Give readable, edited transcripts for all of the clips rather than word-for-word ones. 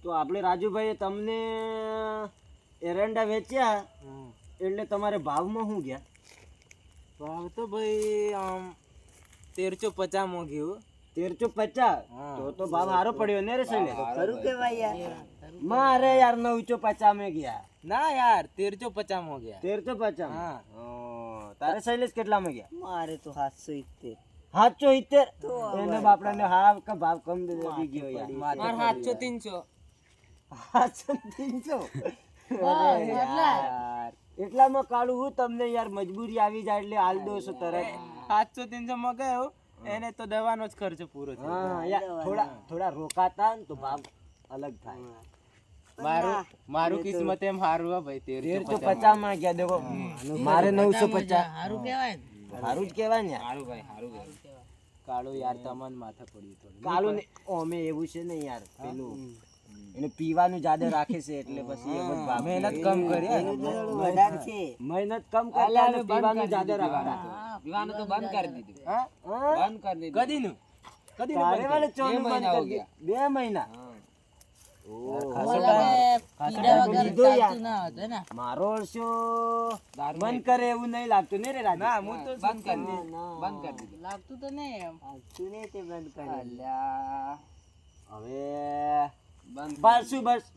તો આપણે રાજુભાઈ તમને એરંડા વેચ્યા એટલે તમારે ભાવમાં શું ગયા? ભાવ તો ભાઈ આમ 1350 માં ગયું. 1350? તો ભાવ સારો પડ્યો ને રે શૈલેષ? ખરું કેવાય યાર. મારે યાર 950 માં ગયા. ના યાર 1350 માં ગયા. 1350? હા. તારે શૈલેષ કેટલામાં ગયા? મારે તો 770. 770? એને બાપડાને હાવ કે ભાવ કમ દે ગયો યાર. માર 700 300. યાર એટલામાં કાઢું હું તમને યાર મજબૂરી આવી જાય એટલે હાલ દો છો તરત. 700 300 માં ગયો એને તો દવાનો જ ખર્ચો પૂરો થયો. હા યાર થોડા રોકાતા ને તો ભાવ અલગ થાય. મારું કિસ્મત એમ હારું હે ભાઈ. 1350 માં ગયા દેખો. મારે 950. સારું કહેવાય ને. સારું જ કહેવાય ને યાર. હારું ભાઈ હારું કહેવાય. કાળો યાર તમને માથે પડ્યું થોડું. કાલું ને ઓમે એવું છે ને યાર પેલું એને પીવાનું જ્યાદા રાખે છે એટલે પછી એમ જ ભાવ. મહેનત કમ કરી વધારે છે. મહેનત કમ કરતા અને પીવાનું જ્યાદા રાખતા. પીવાનું તો બંધ કરી દીધું. હા બંધ કરી દીધું. કદીનું તારે વાલે ચોનું બંધ કરી દીધું. 2 મહિના. મારો વર્ષો બંધ કરે એવું નહીં લાગતું ને રે રાજુ? ના હું તો બંધ કરી દીધું. બંધ કરી દીધું. લાગતું તો નહીં એમ. સાચું નહીં તે બંધ કરી. હવે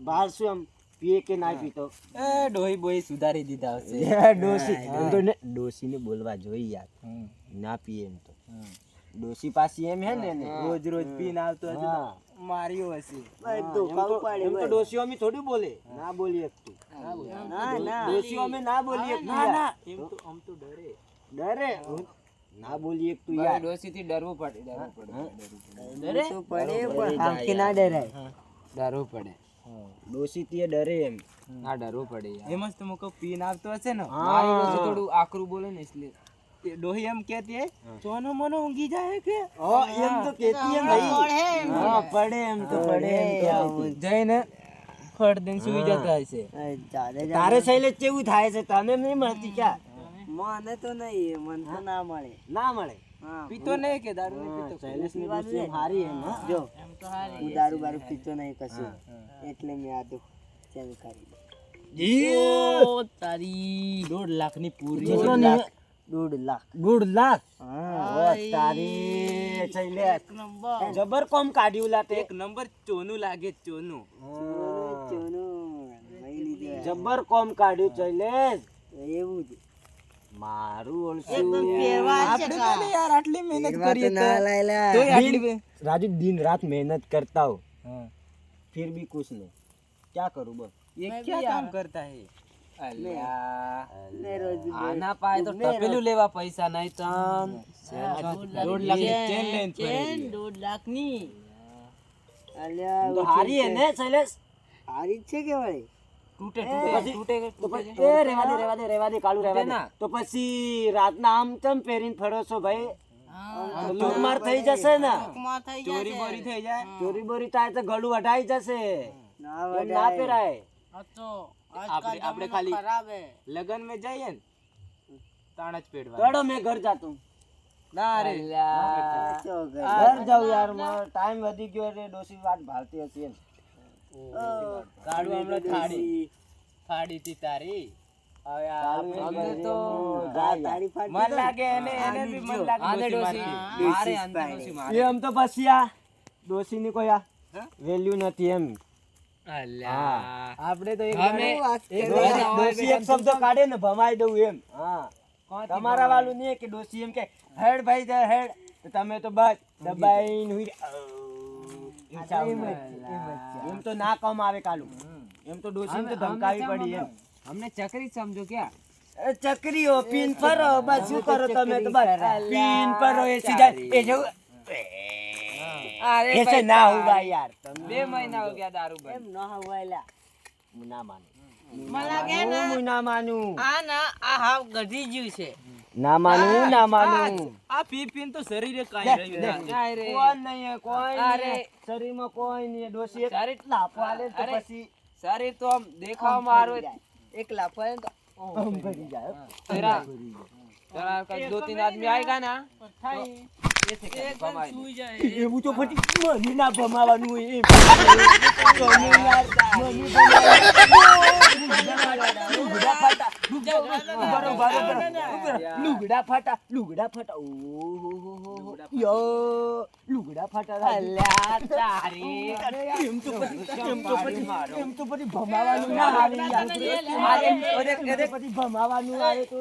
બારશું એમ પીએ કે ના પીતો? એ ડોહી બોઈ સુધારી દીધા હશે. ડોસી ને બોલવા જોઈ યાર. ના પીએ એમ તો ડોસી પાછી એમ હે ને રોજ રોજ પીને આવતો હશે તો માર્યો હશે. એમ તો ડોસીઓ અમે થોડી બોલે. ના બોલીએ તું. ડોસીઓ અમે ના બોલીએ. ના એમ તો આમ તો ડરે. ના બોલીએ તું યાર. ડોસી થી ડરવું પડે. ડરે તો પડે પણ આમથી ના ડરાય. ડરવું પડે. ડોસી થી ડરે એમ. ના ડરવું પડે યાર. એમ જ તો મુકો પીને આવતો હશે ને. હા. મારી ડોસી થોડું આકરું બોલે ને એટલે ડોહી એમ કહેતી હે સોનો મનો ઊંઘી જાય કે એમ તો કેતી એમ ભાઈ. હા પડે એમ તો પડે એમ તો જઈને ફળ દઈને સુઈ જતા હશે. તારે શૈલેષ કેવું થાય છે? તને નહીં મળતી ક્યાં? મને તો નહીં, મને તો ના મળે. ના મળે. હા, પીતો નહીં કે દારૂ નહીં પીતો. શૈલેષ ની ડોસી એમ હારી એમ. હા? જો હું દારૂ બારૂ પીતો નહીં કશું એટલે મેં આ તો ચેન્જ કરી તારી 1.5 લાખ ની પૂરી. 1.5 લાખ. 1.5 લાખ? હા, તારી શૈલેષ જબર કોમ કાઢ્યું લાતે. એક નંબર ચોનું લાગે ચોનું. જબર કોમ કાઢ્યું શૈલેષ. એવું જ મારું ઓળશું આપણે તો નહીં યાર આટલી મહેનત કરીએ તો તોય આટલી રાજુ दिन रात मेहनत करता हूँ हाँ। फिर भी कुछ नहीं, क्या करूँ बस? ये क्या काम करता है? ને રોજ આના પાય તો ટપેલું લેવા પૈસા નહીં તો 1.5 લાખ ની ચેન લઈને ફરે. 1.5 લાખ ની तो हारी है ने शैलेष? હારી જ છે કે વળી? એ રેવા દે કાળું રેવા દે. તો પછી રાતના આમ ચમ પહેરીને ફરો છો ભાઈ? ચોરમાર થઈ જશે ને? ચોરી બોરી થઈ જાય. ચોરી બોરી થાય તો ગળું વઢાઈ જશે. ના એમ ના પહેરાય. આપણે ખાલી લગન में जाइए ને તાણ જ પેડવા. ચડો મેં ઘર જાતો હું. ના રે ઘર જાઉં યાર, મારો ટાઈમ વધી ગયો એટલે ડોસી વાત ભાળતી હશે એમ. કાળું હમણાં થાળી થી તારી. હવે આપણે તો મન લાગે એને બી મન લાગે ડોસી મારે અંદર ડોસી મારે. એમ તો પછી આ ડોસી ની કોઈ આ વેલ્યુ નથી એમ. આપણે તો ડોસી એક શબ્દ કાઢે ને ભમાઈ દઉં એમ. હા તમારા વાળું નહીં કે ડોસી એમ કે હેડ ભાઈ જાય હેડ તો તમે તો બસ દબાઈને હુઈ એમ તો ના કામ આવે કાલું. એમ તો ડોસી તો ધમકાવી પડી એમ. અમને ચકરી સમજો ક્યાં ચકરીઓ પીન ફરો બસ શું કરો તમે તો બસ પીન ફરો એ સીધા એ જો ऐसे ना होगा यार. 2 महीना हो गया दारू बंद. એમ ન હવાયલા હું ના માનું. મને લાગે ને હું ના માનું. આ ના આ હાવ ગધી જ્યું છે. ના માનું. આ પી પીન તો શરીરે કાઈ રહ્યું કાઈ રે. કોઈ નહીં કોઈ અરે. નહીં શરીરમાં કોઈ નહીં. ડોસી એક લાફો આલે તો અરે. પછી શરીર તો આમ દેખાવામાં હારું એક લાફો તો આમ કરી જાય. तेरा 2-3 आदमी आएगा ना એવું તો પછી મને ના ભમાવાનું હોય એમ. તમે યાર, મને લુગડા ફાટા, લુગડા ફાટા, લુગડા ફાટા. ઓહો યો લુગડા ફાટા. અલ્યા તારી એમ તો પછી ભમાવાનું ના આવે યાર. પછી ભમાવાનું આવે તો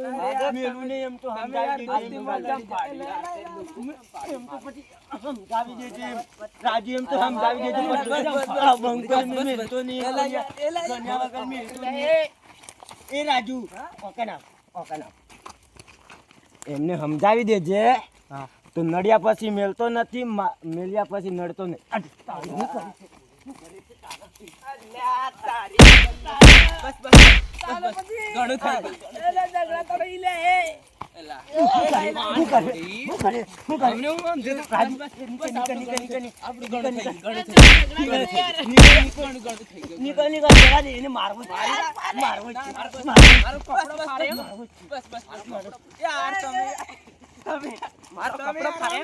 મેલું નહીં. એમ તો સમજાવી દેજે. એમ તો પછી સમજાવી દેજે. રાજુ એમ તો સમજાવી દેજે. આ બંકર ને મેલતો નહીં. ગણ્યા વગર મેલતો નહીં. એ રાજુ ઓકના એમને સમજાવી દેજે. તો નડિયા પછી મેલતો નથી, મેલ્યા પછી નડતો નહીં. મારો કપડો ફાડે.